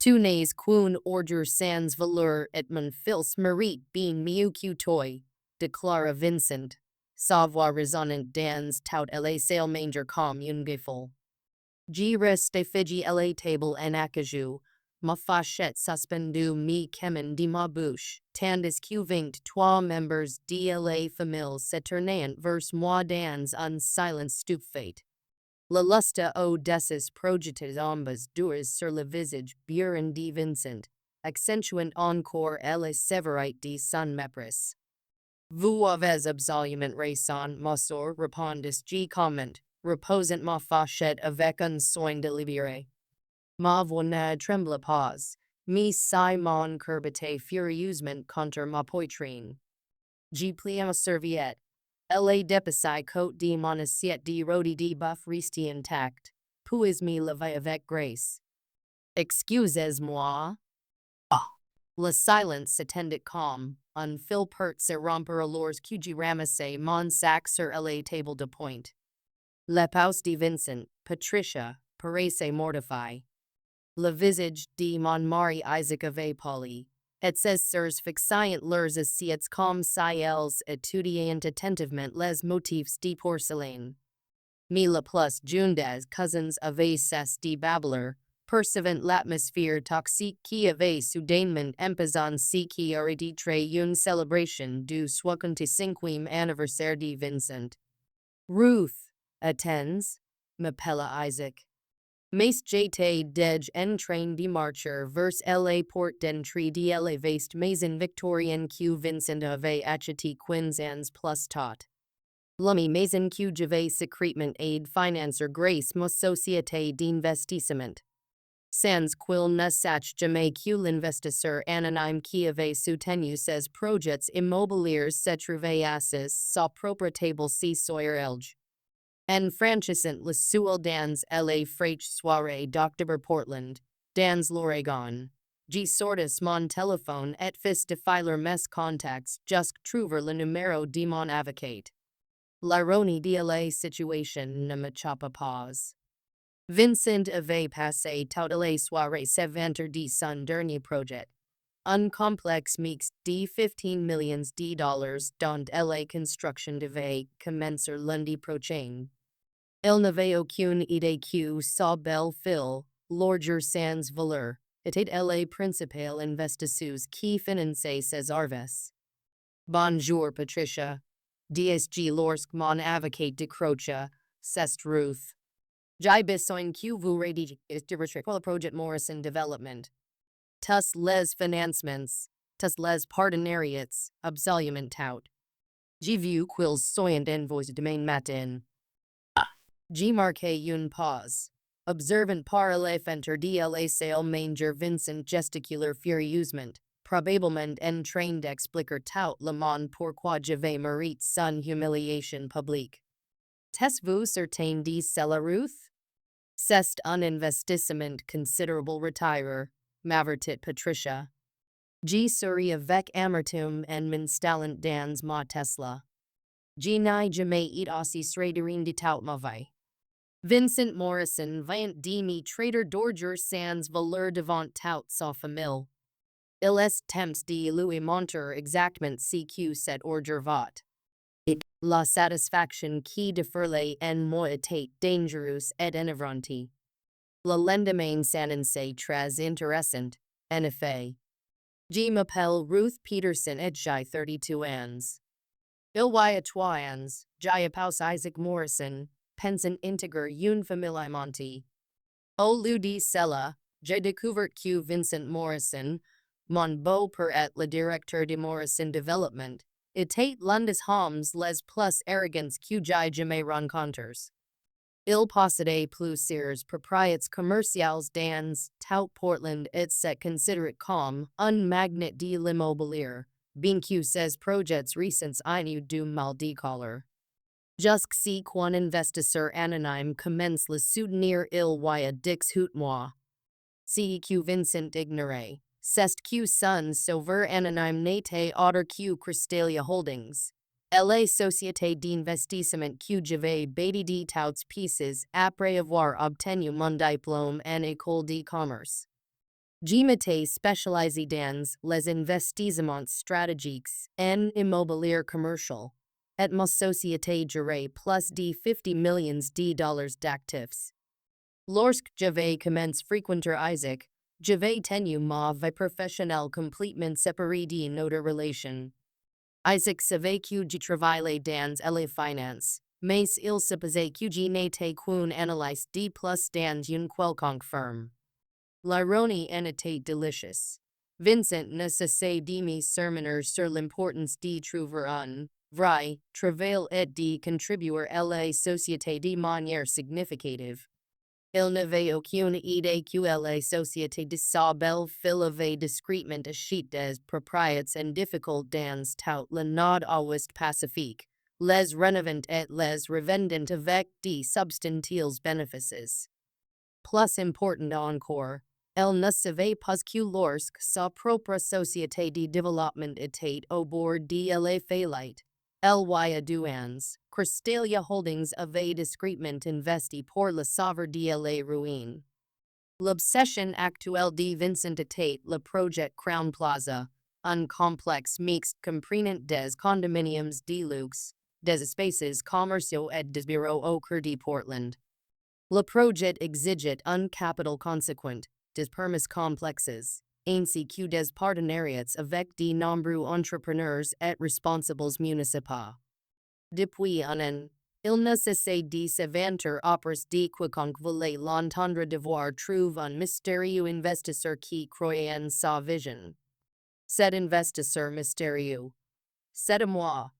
Tunes quoon order sans valeur et mon fils mérite bien mieux que toi, déclara Vincent. Savoir résonnant dans tout la salle manger comme un gifle. G reste figi la table en acajou, ma fachette suspendue mi chemin de ma bouche, tandis que 23 members de la famille s'éternaient vers moi dans un silence stupéfait. La lusta au dessus projetait ambas doers sur le visage burin de Vincent, accentuant encore la sévérité de son mépris. Vous avez absolument raison, monsieur, répondis G comment, reposant ma fachette avec un soin délibéré. Ma voix ne tremble pas, mais si mon cœur battait furieusement contre ma poitrine. G plia ma serviette. La dépassai côte de mon assiette de rôti de bœuf resté intact. Puis me levai avec grâce. Excusez-moi. Le silence s'attendait calme. Un fil pert se rompre alors que j'ai ramassé mon sac sur la table de pointe. La pause de Vincent, Patricia, paraissait mortifiée. Le visage de mon mari Isaac avait pâli. Et ses sœurs fixaient leurs assiettes comme si elles étudiaient attentivement les motifs de porcelaine. Mais le plus jeune des cousins avait cessé de babbler, percevant l'atmosphère toxique qui avait soudainement imposé ce qui aurait été une célébration du 65e anniversaire de Vincent. Ruth, attends, m'appela Isaac. Mais j'étais déjà en train de marcher vers la porte d'entrée de la vaste maison victorienne que Vincent avait achetée 15 ans plus tôt. La maison que j'avais secrètement aide financer grâce ma société d'investissement. Sans qu'il ne sache jamais que l'investisseur anonyme qui avait soutenu ses projets immobiliers se trouvait assis sa propre table sur elge. En franchissant le seuil dans la fraîche soirée d'octobre Portland, dans l'Oregon, j'ai sorti mon téléphone et fis de filer mes contacts jusqu'à trouver le numéro de mon avocat. L'ironie de la situation ne m'échappe pas. Vincent avait passé toute la soirée s'inventant de son dernier projet. Un complexe mix de 15 millions de dollars dont la construction devait commencer lundi prochain. Il n'avait aucune idée que sa belle-fille, l'argent sans valeur, était la principale investisseuse qui finançait ses arves. Bonjour Patricia. DSG lorsque mon avocat décrocha, c'est Ruth. J'ai besoin que vous rédigez le projet Morrison Development. Tous les financements, tous les partenariats, absolument tout. J'ai vu qu'ils sont envoyés demain matin. J'ai marqué une pause. Observant par la fenêtre de la salle manger Vincent gesticulaire furieusement, probablement en train d'expliquer tout le monde pourquoi j'avais mérité son humiliation publique. Êtes-vous certain de cela, Ruth? C'est un investissement considerable retire, m'avertit Patricia. J'ai souri avec amertume en m'installant dans ma Tesla. Je n'ai jamais été aussi serein de toute ma vie. Vincent Morrison vient de me trader d'orger sans valeur devant toute sa famille. Il est temps de lui montrer exactement ce que cet orger vaut. La satisfaction qui déferlait en moi était dangereuse et enivrante. Le lendemain s'annonçait très intéressant, en effet. Je m'appelle Ruth Peterson et j'ai 32 ans. Il y a 3 ans, j'ai épousé Isaac Morrison, pensant intégrer une famille aimante. Au lieu de cela, j'ai découvert que Vincent Morrison, mon beau-père et le directeur de Morrison Development, était l'un des hommes les plus arrogants que j'ai jamais rencontrés. Il possédait plusieurs propriétés commerciales dans tout Portland et se considérait comme un magnate de l'immobilier, bien que ses projets récents aient eu du mal de colère. Jusqu'ici qu'un investisseur anonyme commence le soutenir il y a 18 mois. Ce que Vincent ignorait, c'est que son sauveur anonyme n'était autre que Cristallia Holdings. La société d'investissement que j'avais bâtie de toutes pieces après avoir obtenu mon diplôme en école de commerce. Gimite spécialisé dans les investissements stratégiques en immobilier commercial, et ma société gérée plus de 50 millions de dollars d'actifs. Lorsque j'avais commencé fréquenter Isaac, j'avais tenu ma vie professionnelle complètement séparée de notre relation. Isaac savait que je travaillais dans les finances, mais il supposait que je n'étais qu'un analyste de plus dans une quelconque firme. L'ironie en était délicieuse. Vincent ne cessait de me sermonner sur l'importance de trouver un vrai travail et de contribuer à la société de manière significative. Il n'avait aucune idée que la société de sa belle-fille avait discrètement acheté des propriétés en difficult dans tout le nord-ouest pacifique, les rénovant et les revendant avec de substantiels bénéfices. Plus important encore, elle ne savait pas que lorsque sa propre société de développement était au bord de la faillite, elle voyait douans, Cristelia Holdings avait discrètement investi pour le sauver de la ruine. L'obsession actuelle de Vincent était le projet Crown Plaza, un complexe mixte comprenant des condominiums de luxe, des espaces commerciaux et des bureaux au cœur de Portland. Le projet exigeait un capital conséquent, des permis complexes, ainsi que des partenariats avec de nombreux entrepreneurs et responsables municipaux. Depuis un an, il ne cessait de se vanter auprès de quiconque voulait l'entendre devoir trouver un mystérieux investisseur qui croyait en sa vision. Cet investisseur mystérieux, c'est moi.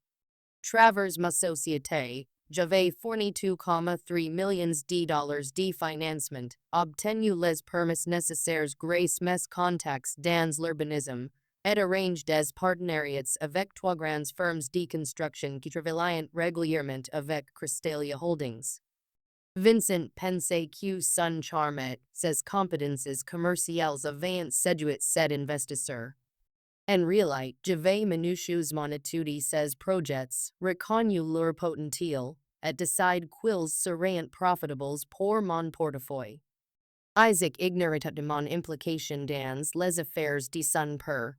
Travers ma société, j'avais fourni 2,3 millions de dollars de financement, obtenu les permis nécessaires grâce mes contacts dans l'urbanisme, et arrangé des partenariats avec trois grandes firmes de construction qui travaillent régulièrement avec Cristelia Holdings. Vincent pensait que son charme et ses compétences commerciales avaient séduit cet investisseur. En réalité, j'avais minutieusement étudié ces projets, reconnu leur potentiel, et décidé qu'ils seraient profitables pour mon portefeuille. Isaac ignorait de mon implication dans les affaires de son père.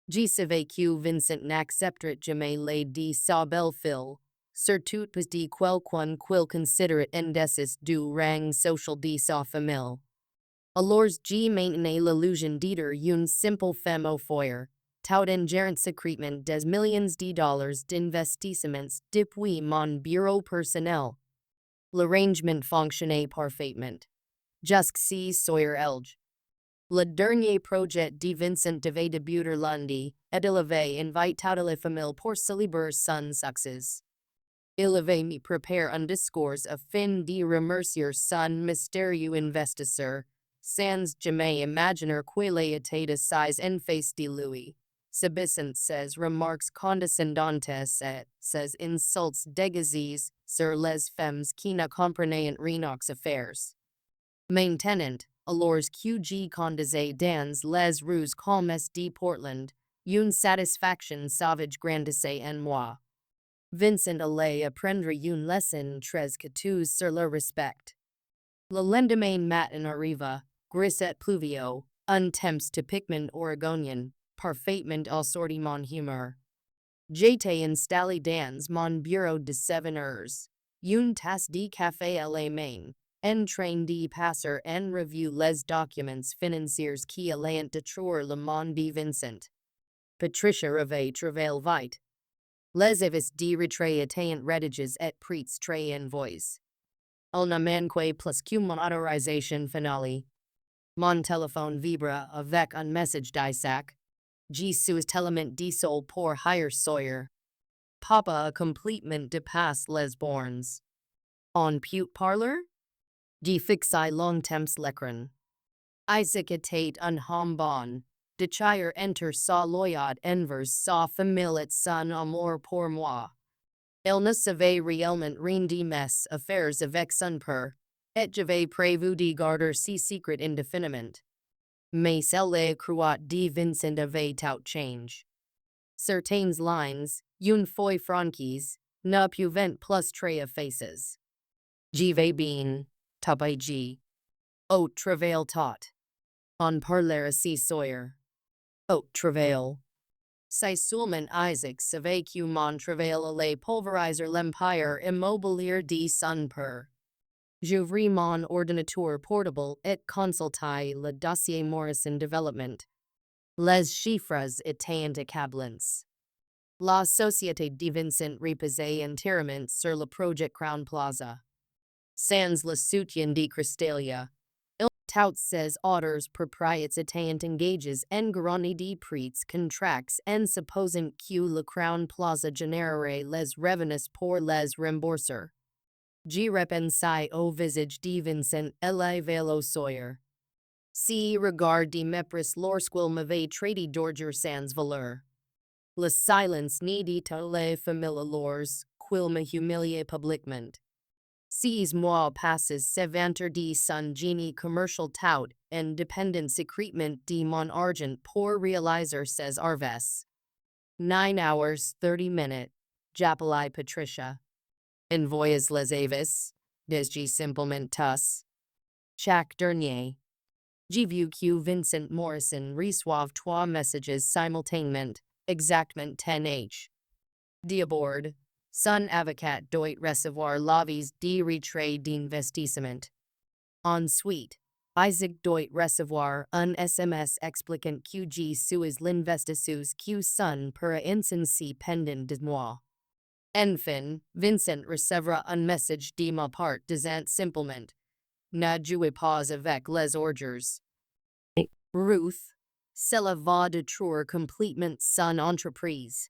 Je savais que Vincent n'accepterait jamais l'aide de sa belle-fille, surtout pas de quelqu'un qu'il considérait indécis du rang social de sa famille. Alors je maintenais l'illusion d'être une simple femme au foyer, tout en gérant secrètement des millions de dollars d'investissements depuis mon bureau personnel. L'arrangement fonctionnait parfaitement. Jusqu'ici soyez elge. Le dernier projet de Vincent devait débuter lundi, et il avait invité toute la famille pour célébrer son succès. Il avait mis préparé un discours afin de remercier son mystérieux investisseur, sans jamais imaginer qu'il était assis en face de lui, subissant ses remarques condescendantes et ses insultes déguisées sur les femmes qui ne comprenaient rien aux affaires. Maintenant, alors que je conduisais dans les rues calmes de Portland, une satisfaction sauvage grandissait en moi. Vincent allait apprendre une leçon très coûteuse sur le respect. Le lendemain matin arriva, gris et pluvieux, un temps typiquement oregonien, parfaitement assorti mon humeur. J'étais installé dans mon bureau de 7 heures, une tasse de café à la main, en train de passer en revue les documents financiers qui allaient détruire le monde de Vincent. Patricia avait travaillé vite. Les avis de retrait étaient rédigés et prêts très en voice. On ne manquait plus que mon autorisation finale. Mon téléphone vibra avec un message d'Isaac. Je suis tellement désolé pour hier soir. Papa a complètement dépassé les bornes. On peut parler? Je fixai longtemps l'écran. Isaac était un homme bon, de chire enter sa loyauté envers sa famille et son amour pour moi. Il ne savait réellement rien de mes affaires avec son père, et j'avais prévu de garder ce secret indéfiniment. Mais la croix de Vincent avait tout changé. Certaines lignes, une fois franchies, ne pouvaient plus très effaces. Je vais bien, tapai G. Au travail tot. On parler si Sawyer. Oh, travail. Si Sulman Isaac Save Q mon travail le pulverizer l'empire immobilier de son per. J'ouvris mon ordinateur portable et consultai le dossier Morrison Development. Les chiffres étaient accablants. La société de Vincent reposait entièrement sur le projet Crown Plaza. Sans le soutien de Cristalia. Tout says auteurs propriétaires engages en garantie de prix contracts en supposant que le Crown Plaza générerait les revenus pour les rembourser. Je repensi au visage de Vincent élevé au Sawyer. Si regard de mépris lorsqu'il m'avait traité d'ordure sans valeur. Le silence ni de les familiaux qu'il me humiliait publiquement. Ces mois passes s'éventre de son génie commercial tout en dépendant secrètement de mon argent pour réaliser ses arves. 9 hours 30 minutes, j'appelai Patricia. Envoyez les avis, des simplement tous. Chaque dernier. J'ai vu que Vincent Morrison reçoit 3 messages simultanément, exactement 10h. D'abord, son avocat doit recevoir l'avis de retrait d'investissement. Ensuite, Isaac doit recevoir un SMS expliquant que je suis l'investisseur que son pour incensi pendant de mois. Enfin, Vincent recevra un message de ma part disant simplement, ne jouez pas avec les ordures. Ruth, cela va détruire complètement son entreprise.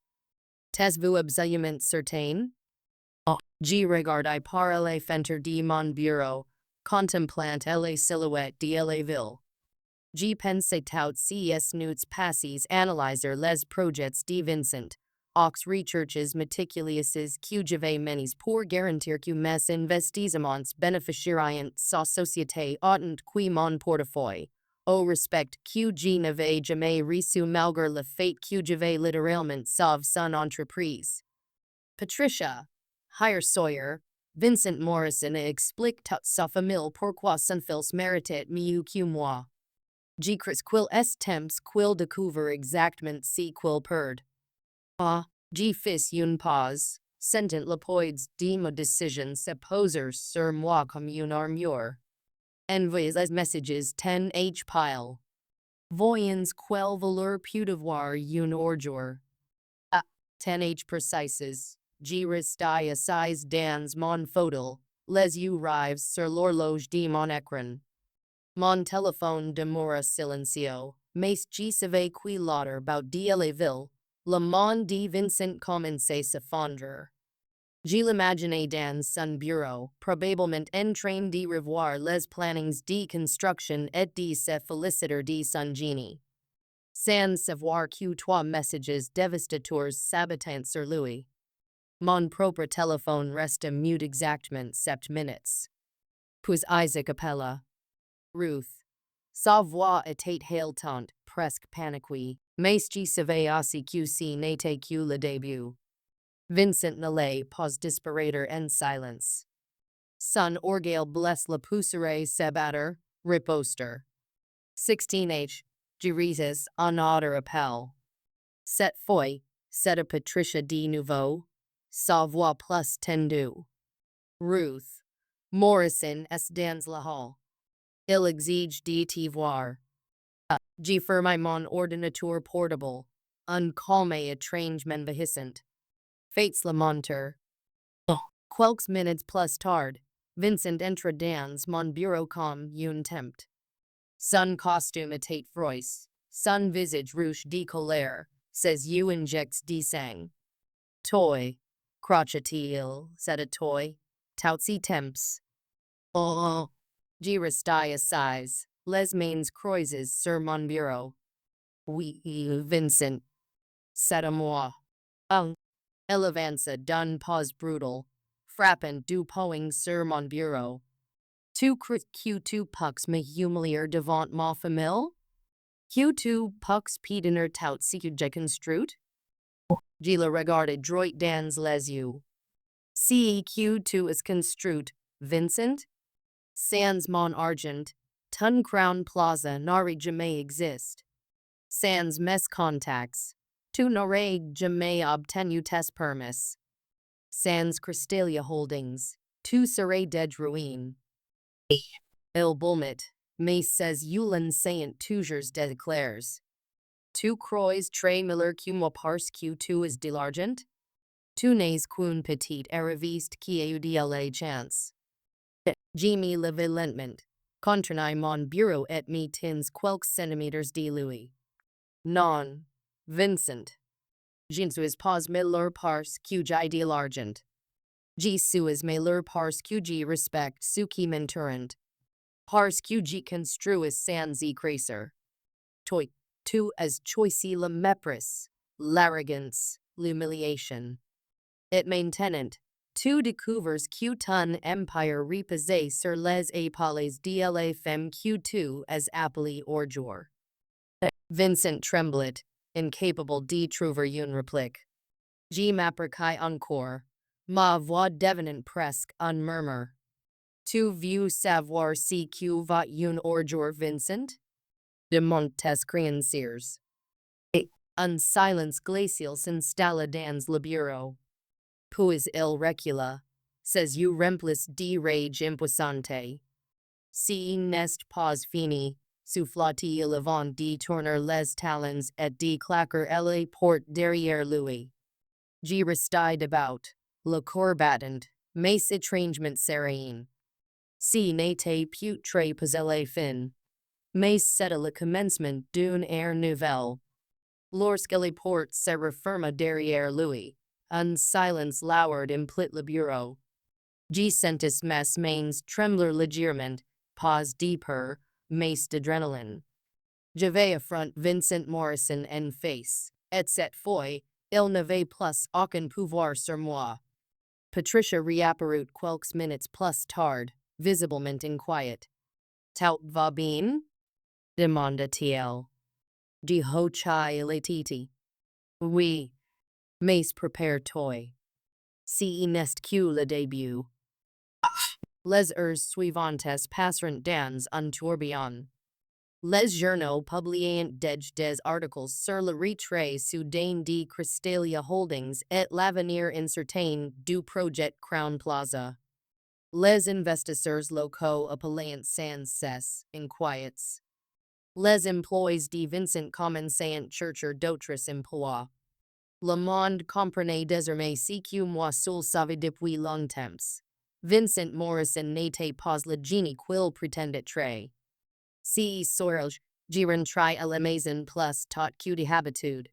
T'es-vous absolument certain? Je regarde par la fenêtre de mon bureau, contemplant les silhouettes de la ville. Je pensais tout ces nuits passées analyser les projets de Vincent, aux recherches méticuleuses que j'avais menées pour garantir que mes investissements bénéficieraient sa société autant que mon portefeuille. Au respect que je n'avais jamais reçu malgré le fait que j'avais littéralement sauvé son entreprise. Patricia, hire Sawyer, Vincent Morrison explique toute sa famille pourquoi son fils méritait mieux que moi. Je crois qu'il est temps qu'il découvre exactement ce qu'il perd. Ah, je fis une pause, sentant le poids de ma décision se poser sur moi comme une armure. Envoyez les messages 10h pile. Voyons quelle valeur peut avoir une ordure. Ah, 10h précises. Je reste assise dans mon fauteuil, les yeux rivés sur l'horloge de mon écran. Mon téléphone demeura silencieux, mais je savais que l'autre bout de la ville, le monde de Vincent commençait à s'effondrer. Je l'imaginais dans son bureau, probablement en train de revoir les plannings de construction et de se féliciter de son génie. Sans savoir que 3 messages dévastateurs s'abattaient sur lui. Mon propre téléphone resta mute exactement 7 minutes. Puis Isaac appela. Ruth. Sa voix était haletante, presque paniquée, mais je savais aussi que ce n'était que le début. Vincent n'allait pas disparaître en silence. Son orgueil blesse le pousserait s'abattre, riposter. 16h, je reçus un autre appel. Cette fois, c'était Patricia de nouveau, sa voix plus tendue. Ruth. Morrison est dans la hall. Il exige de te voir. Je fermai mon ordinateur portable, un calme étrangement vehissant. Fates la monter. Quelques minutes plus tard, Vincent entra dans mon bureau comme un tempt. Son costume était froid, son visage rouge de colère, ses yeux injects de sang. Toi, crocha-t-il, c'était toi, tout ces temps. Oh, je restai assise, les mains croisées sur mon bureau. Oui, Vincent. C'est moi. Elle avança d'un pas brutal, frappant du poing sur mon bureau. Tu crois que tu peux me humilier devant ma famille? Que tu peux pédiner tout ce que j'ai construit? Je le regardai droit dans les yeux. Si que tu es construit, Vincent? Sans mon argent, Ton Crown Plaza nari jamais exist. Sans mes contacts. Tu n'aurais jamais obtenu tes permis. Sans Cristalia Holdings. Tu serais dead ruine. Il bulmet. Mais ces Yulin saint toujours declares. Tu crois très miller que moi parce que tu es de l'argent? Tu n'es qu'une petite arriviste qui a eu de la chance. Jimmy leve lentement. Contranai mon bureau et me tins quelques centimeters de louis. Non. Vincent. Je ne suis pas meilleur parce que j'ai de l'argent. Je suis meilleur parce que je respecte ceux qui m'entourent. Parce que je construis sans y cracer. Toi, tu as choisi la mépris, l'arrogance, l'humiliation. Et maintenant, tu découvres que ton empire repose sur les épaules de la femme que tu as appelée ordure. Vincent tremblait, incapable de trouver une réplique. Je m'appliquai encore. Ma voix devenant presque un murmure. Tu veux savoir si que va une ordure, Vincent? Demandent tes créanciers. Et un silence glacial s'installa dans le bureau. Puis il recula. Ses yeux remplis de rage impuissante. Si n'est pas fini, souffla-t-il avant de tourner les talons et de claquer la porte derrière lui. Je restai debout, le corps battant, mais étrangement serein. Si n'était plus très pas la fin. Mais c'était le commencement d'une ère nouvelle. Lorsque les portes se referma derrière lui, un silence lourd emplit le bureau. Je sentis mes mains trembler légèrement, pas de peur, mais d'adrénaline. J'avais affront Vincent Morrison en face, et cette fois, il n'avait plus aucun pouvoir sur moi. Patricia reapparut quelques minutes plus tard, visiblement inquiète. Tout va bien? Demanda-t-il. De hochai la titi. Oui. Mais prépare-toi. Si n'est que le début. Les heures suivantes passeront dans un tourbillon. Les journaux publiant des articles sur le retrait soudain de Cristalia Holdings et l'avenir incertain du projet Crown Plaza. Les investisseurs locaux appelaient sans cesse, inquiets. Les emplois de Vincent commençaient chercher d'autres emplois. Le monde comprenait désormais ce que moi seul savais depuis longtemps. Vincent Morrison n'était pas le génie qu'il prétendait être. Ce soir, je rentrai à la maison plus tôt que d'habitude.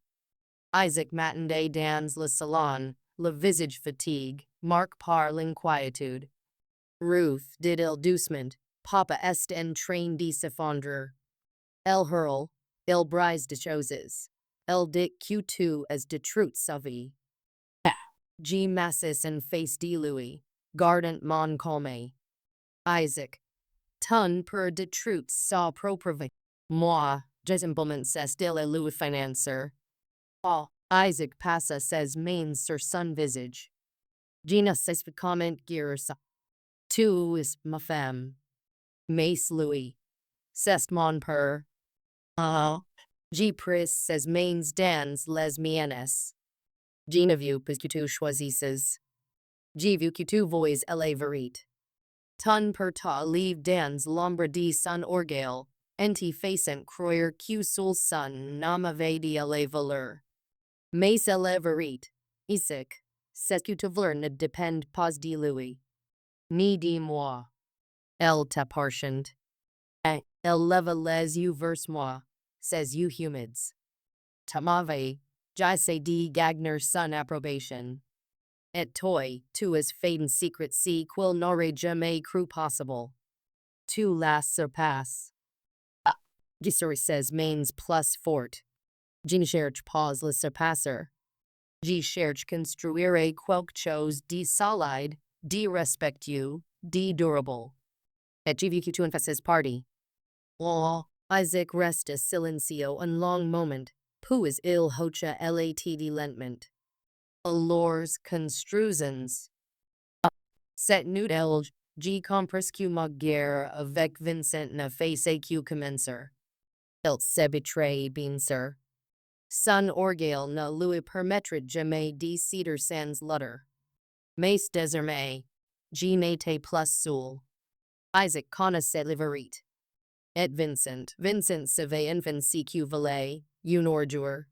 Isaac m'attendait dans le salon, le visage fatigué, marqué par l'inquiétude. Ruth, dit-il doucement, papa est en train de s'effondrer. Elle hurle, il brise de choses. Elle dit que tu as détruit sa vie. Je m'assis en face de lui, gardant mon calme. Isaac, ton père détruit sa propre vie. Moi, je simplement c'est le financier. Oh, Isaac passa ses mains sur son visage. Je ne sais pas comment dire ça. Tu es ma femme. Mais lui, c'est mon père. Ah. Je pris ses mains dans les miennes. Je ne veux pas que tu choisisses. Je veux que tu vois la vérité. Ton père t'a live dans l'ombre de son orgueil, en te faisant croire que seul son nom avait de la valeur. Mais c'est la vérité, Isaac, c'est que ta valeur ne dépend pas de lui, ni de moi. Elle t'appartient. Et elle leva les yeux vers moi, ses yeux humides. Tamave, j'essaie de gagner son approbation. Et toi, tu as fait un secret si qu'il n'aurait jamais cru possible. Tu la surpasses. Je serai ses mains plus fortes. Je ne cherche pas le surpasser. Je cherche construire quelque chose de solide, de respectueux, de durable. Et je veux que tu en fasses partie. Oh, Isaac resta silencio un long moment. Puis il hocha lat lentement. Alors construisons. Cette nuit G compresque ma guerre avec Vincent ne face que commencer. Il se betray bien sûr. Son orgueil ne lui permettra jamais de céder sans lutter. Mais désormais, je n'étais plus seul. Isaac connaissait la vérité. Et Vincent savait enfin ce que valait une ordure.